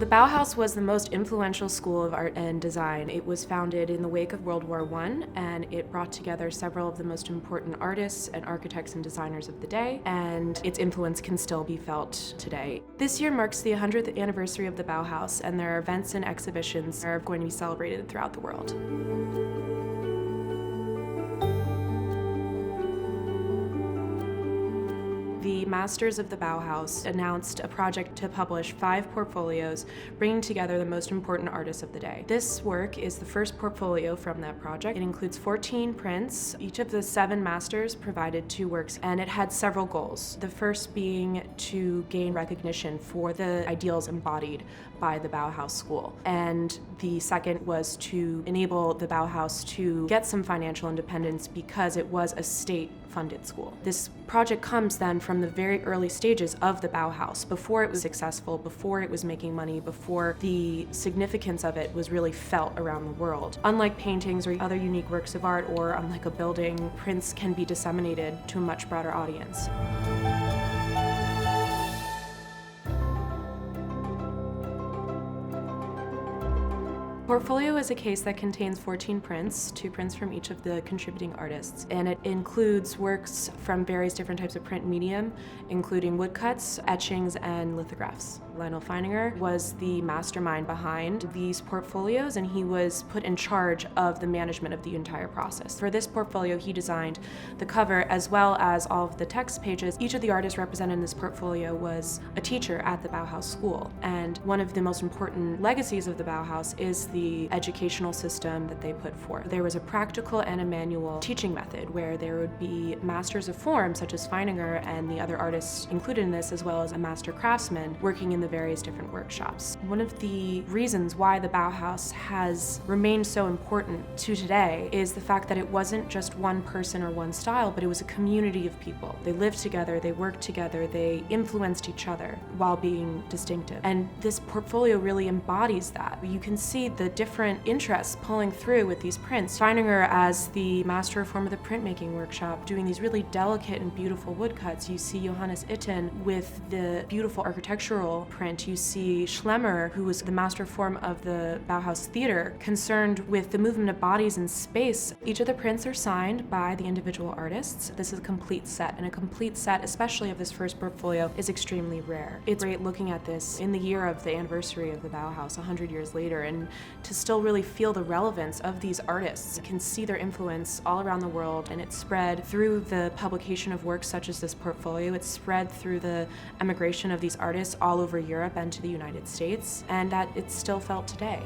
The Bauhaus was the most influential school of art and design. It was founded in the wake of World War I, and it brought together several of the most important artists and architects and designers of the day, and its influence can still be felt today. This year marks the 100th anniversary of the Bauhaus, and there are events and exhibitions that are going to be celebrated throughout the world. The Masters of the Bauhaus announced a project to publish 5 portfolios, bringing together the most important artists of the day. This work is the first portfolio from that project. It includes 14 prints. Each of the 7 masters provided 2 works, and it had several goals. The first being to gain recognition for the ideals embodied by the Bauhaus school. And the second was to enable the Bauhaus to get some financial independence because it was a state-funded school. This project comes then from the very early stages of the Bauhaus, before it was successful, before it was making money, before the significance of it was really felt around the world. Unlike paintings or other unique works of art, or unlike a building, prints can be disseminated to a much broader audience. Portfolio is a case that contains 14 prints, 2 prints from each of the contributing artists, and it includes works from various different types of print medium, including woodcuts, etchings, and lithographs. Lyonel Feininger was the mastermind behind these portfolios, and he was put in charge of the management of the entire process. For this portfolio, he designed the cover as well as all of the text pages. Each of the artists represented in this portfolio was a teacher at the Bauhaus school, and one of the most important legacies of the Bauhaus is the educational system that they put forth. There was a practical and a manual teaching method where there would be masters of form, such as Feininger and the other artists included in this, as well as a master craftsman working in the various different workshops. One of the reasons why the Bauhaus has remained so important to today is the fact that it wasn't just one person or one style, but it was a community of people. They lived together, they worked together, they influenced each other while being distinctive. And this portfolio really embodies that. You can see the different interests pulling through with these prints. Feininger as the master of form of the printmaking workshop, doing these really delicate and beautiful woodcuts. You see Johannes Itten with the beautiful architectural print. You see Schlemmer, who was the master of form of the Bauhaus theater, concerned with the movement of bodies in space. Each of the prints are signed by the individual artists. This is a complete set, and a complete set, especially of this first portfolio, is extremely rare. It's great looking at this in the year of the anniversary of the Bauhaus, 100 years later, and to still really feel the relevance of these artists. You can see their influence all around the world, and it's spread through the publication of works such as this portfolio. It's spread through the emigration of these artists all over Europe and to the United States, and that it's still felt today.